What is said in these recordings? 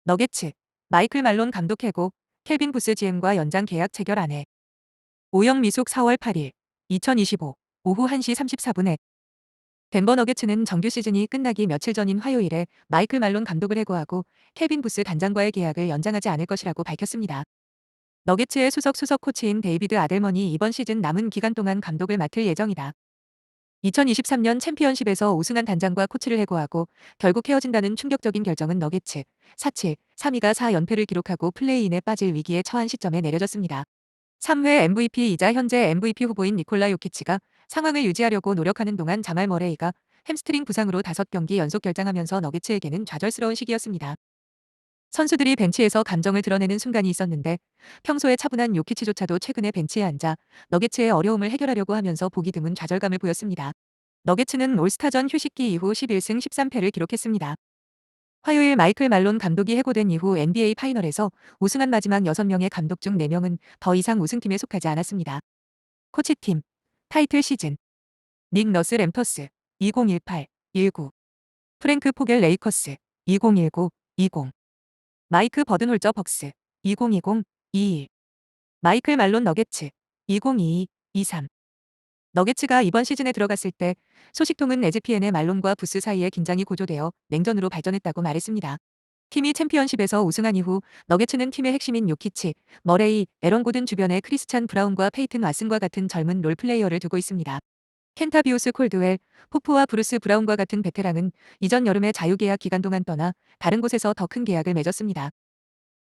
너게츠, 마이클 말론 감독 해고, 켈빈 부스 GM과 연장 계약 체결 안해. 오영 미숙 4월 8일, 2025, 오후 1시 34분에 덴버 너게츠는 정규 시즌이 끝나기 며칠 전인 화요일에 마이클 말론 감독을 해고하고 켈빈 부스 단장과의 계약을 연장하지 않을 것이라고 밝혔습니다. 너게츠의 수석 코치인 데이비드 아델먼이 이번 시즌 남은 기간 동안 감독을 맡을 예정이다. 2023년 챔피언십에서 우승한 단장과 코치를 해고하고 결국 헤어진다는 충격적인 결정은 너게츠 4-7, 3위가 4연패를 기록하고 플레이인에 빠질 위기에 처한 시점에 내려졌습니다. 3회 MVP이자 현재 MVP 후보인 니콜라 요키치가 상황을 유지하려고 노력하는 동안 자말 머레이가 햄스트링 부상으로 5경기 연속 결장하면서 너게츠에게는 좌절스러운 시기였습니다. 선수들이 벤치에서 감정을 드러내는 순간이 있었는데 평소에 차분한 요키치조차도 최근에 벤치에 앉아 너게츠의 어려움을 해결하려고 하면서 보기 드문 좌절감을 보였습니다. 너게츠는 올스타전 휴식기 이후 11승 13패를 기록했습니다. 화요일 마이클 말론 감독이 해고된 이후 NBA 파이널에서 우승한 마지막 6명의 감독 중 4명은 더 이상 우승팀에 속하지 않았습니다. 코치팀, 타이틀 시즌, 닉 너스 램터스, 2018-19, 프랭크 포겔 레이커스, 2019-20, 마이크 버든홀저 벅스, 2020-21, 마이클 말론 너게츠, 2022-23. 너게츠가 이번 시즌에 들어갔을 때 소식통은 에즈피엔의 말론과 부스 사이에 긴장이 고조되어 냉전으로 발전했다고 말했습니다. 팀이 챔피언십에서 우승한 이후 너게츠는 팀의 핵심인 요키치, 머레이, 에런 고든 주변에 크리스찬 브라운과 페이튼 왓슨과 같은 젊은 롤플레이어를 두고 있습니다. 켄타비우스 콜드웰, 포프와 브루스 브라운과 같은 베테랑은 이전 여름에 자유계약 기간 동안 떠나 다른 곳에서 더 큰 계약을 맺었습니다.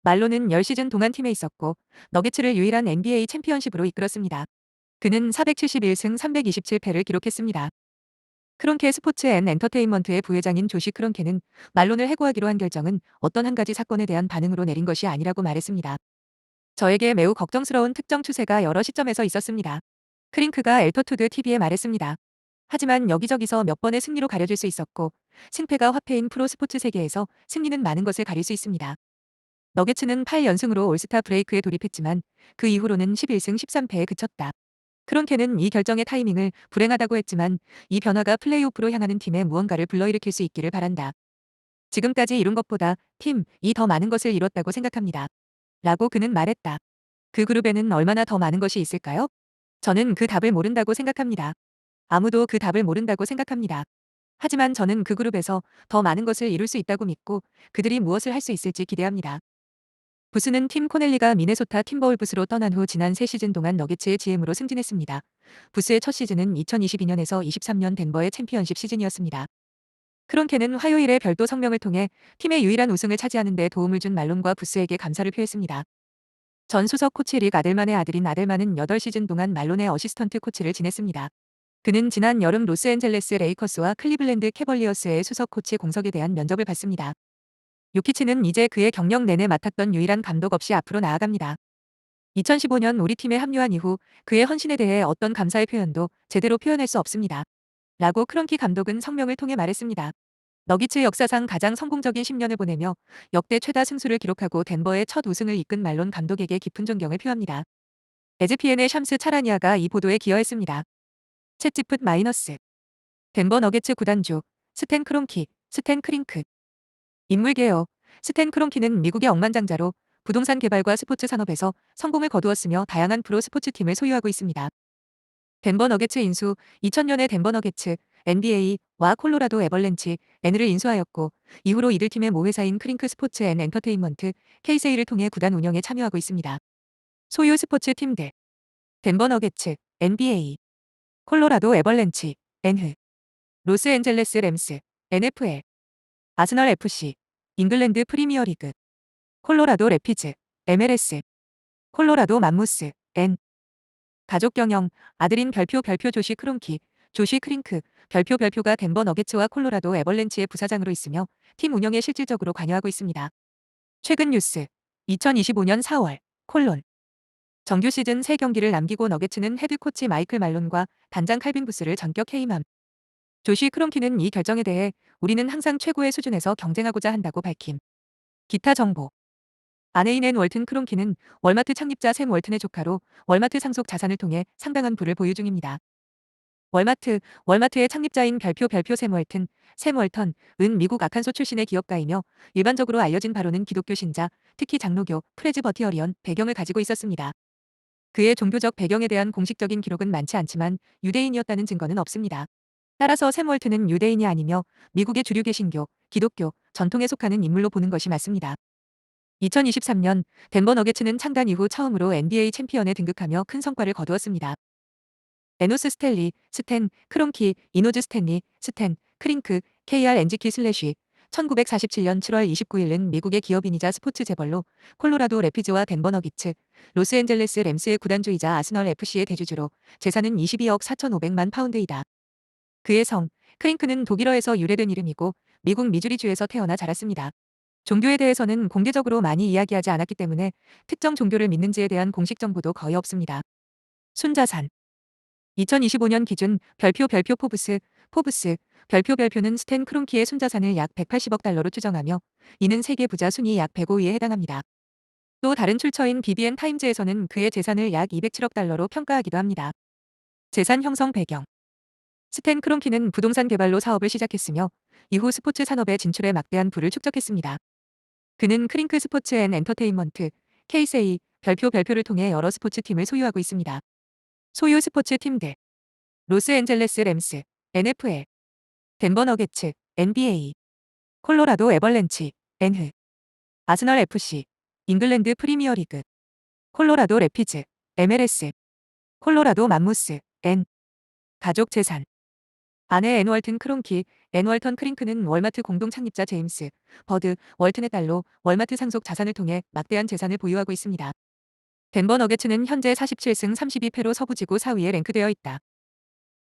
말로는 10시즌 동안 팀에 있었고 너게츠를 유일한 NBA 챔피언십으로 이끌었습니다. 그는 471승 327패를 기록했습니다. 크론케 스포츠 앤 엔터테인먼트의 부회장인 조시 크론케는 말론을 해고하기로 한 결정은 어떤 한 가지 사건에 대한 반응으로 내린 것이 아니라고 말했습니다. 저에게 매우 걱정스러운 특정 추세가 여러 시점에서 있었습니다. 크링크가 엘터투드 TV에 말했습니다. 하지만 여기저기서 몇 번의 승리로 가려질 수 있었고 승패가 화폐인 프로 스포츠 세계에서 승리는 많은 것을 가릴 수 있습니다. 너게츠는 8연승으로 올스타 브레이크에 돌입했지만 그 이후로는 11승 13패에 그쳤다. 크론케는 이 결정의 타이밍을 불행하다고 했지만 이 변화가 플레이오프로 향하는 팀에 무언가를 불러일으킬 수 있기를 바란다. 지금까지 이룬 것보다 팀이 더 많은 것을 이뤘다고 생각합니다. 라고 그는 말했다. 그 그룹에는 얼마나 더 많은 것이 있을까요? 저는 그 답을 모른다고 생각합니다. 아무도 그 답을 모른다고 생각합니다. 하지만 저는 그 그룹에서 더 많은 것을 이룰 수 있다고 믿고 그들이 무엇을 할 수 있을지 기대합니다. 부스는 팀 코넬리가 미네소타 팀버울브스로 떠난 후 지난 3시즌 동안 너게츠의 GM으로 승진했습니다. 부스의 첫 시즌은 2022년에서 23년 덴버의 챔피언십 시즌이었습니다. 크론케는 화요일에 별도 성명을 통해 팀의 유일한 우승을 차지하는 데 도움을 준 말론과 부스에게 감사를 표했습니다. 전 수석 코치 릭 아델만의 아들인 아델만은 8시즌 동안 말론의 어시스턴트 코치를 지냈습니다. 그는 지난 여름 로스앤젤레스 레이커스와 클리블랜드 캐벌리어스의 수석 코치 공석에 대한 면접을 받습니다. 요키치는 이제 그의 경력 내내 맡았던 유일한 감독 없이 앞으로 나아갑니다. 2015년 우리 팀에 합류한 이후 그의 헌신에 대해 어떤 감사의 표현도 제대로 표현할 수 없습니다. 라고 크론키 감독은 성명을 통해 말했습니다. 너기츠 역사상 가장 성공적인 10년을 보내며 역대 최다 승수를 기록하고 덴버의 첫 우승을 이끈 말론 감독에게 깊은 존경을 표합니다. 에즈피엔의 샴스 차라니아가 이 보도에 기여했습니다. 챗지풋 마이너스 덴버 너게츠 구단주 스탠 크론키, 스탠 크링크 인물 개요. 스탠 크론키는 미국의 억만장자로 부동산 개발과 스포츠 산업에서 성공을 거두었으며 다양한 프로 스포츠팀을 소유하고 있습니다. 덴버 너게츠 인수 2000년에 덴버 너게츠, NBA와 콜로라도 애벌렌치, N을 인수하였고 이후로 이들 팀의 모회사인 크링크 스포츠 앤 엔터테인먼트, KCA를 통해 구단 운영에 참여하고 있습니다. 소유 스포츠 팀들 덴버 너게츠, NBA, 콜로라도 애벌렌치, N, 로스앤젤레스 램스, NFL, 아스널 FC, 잉글랜드 프리미어리그, 콜로라도 래피즈, MLS, 콜로라도 맘모스, N. 가족 경영, 아들인 별표 조시 크론키, 조시 크링크, 별표가 덴버 너게츠와 콜로라도 애벌렌치의 부사장으로 있으며 팀 운영에 실질적으로 관여하고 있습니다. 최근 뉴스, 2025년 4월, 콜론. 정규 시즌 3경기를 남기고 너게츠는 헤드코치 마이클 말론과 단장 칼빈 부스를 전격 해임함. 조시 크론키는 이 결정에 대해 우리는 항상 최고의 수준에서 경쟁하고자 한다고 밝힘. 기타 정보. 아내인 앤 월튼 크론키는 월마트 창립자 샘 월튼의 조카로 월마트 상속 자산을 통해 상당한 부를 보유 중입니다. 월마트의 창립자인 별표 샘 월턴은 미국 아칸소 출신의 기업가이며 일반적으로 알려진 바로는 기독교 신자, 특히 장로교, 프레즈버티어리언 배경을 가지고 있었습니다. 그의 종교적 배경에 대한 공식적인 기록은 많지 않지만 유대인이었다는 증거는 없습니다. 따라서 샘 월튼은 유대인이 아니며 미국의 주류 개신교, 기독교, 전통에 속하는 인물로 보는 것이 맞습니다. 2023년 덴버 너게츠는 창단 이후 처음으로 NBA 챔피언에 등극하며 큰 성과를 거두었습니다. 에노스 스텔리, 스탠, 크론키, 이노즈 스탠리, 스탠, 크링크, KRNG키 슬래쉬 1947년 7월 29일은 미국의 기업인이자 스포츠 재벌로 콜로라도 래피즈와 덴버 너기츠, 로스앤젤레스 램스의 구단주이자 아스널 FC의 대주주로 재산은 22억 4,500만 파운드이다. 그의 성, 크링크는 독일어에서 유래된 이름이고 미국 미주리주에서 태어나 자랐습니다. 종교에 대해서는 공개적으로 많이 이야기하지 않았기 때문에 특정 종교를 믿는지에 대한 공식 정보도 거의 없습니다. 순자산 2025년 기준 별표 포브스 별표는 스탠 크론키의 순자산을 약 180억 달러로 추정하며 이는 세계 부자 순위 약 105위에 해당합니다. 또 다른 출처인 BBN 타임즈에서는 그의 재산을 약 207억 달러로 평가하기도 합니다. 재산 형성 배경 스탠 크론키는 부동산 개발로 사업을 시작했으며 이후 스포츠 산업에 진출해 막대한 부를 축적했습니다. 그는 크링크 스포츠 앤 엔터테인먼트, KSA, 별표를 통해 여러 스포츠 팀을 소유하고 있습니다. 소유 스포츠 팀들 로스앤젤레스 램스, NFL, 덴버 너게츠, NBA, 콜로라도 애벌렌치, NH, 아스널 FC, 잉글랜드 프리미어리그, 콜로라도 래피즈, MLS, 콜로라도 맘모스, N. 가족 재산 아내 앤 월턴 크링크는 월마트 공동 창립자 제임스, 버드, 월튼의 딸로 월마트 상속 자산을 통해 막대한 재산을 보유하고 있습니다. 덴버 너게츠는 현재 47승 32패로 서부지구 4위에 랭크되어 있다.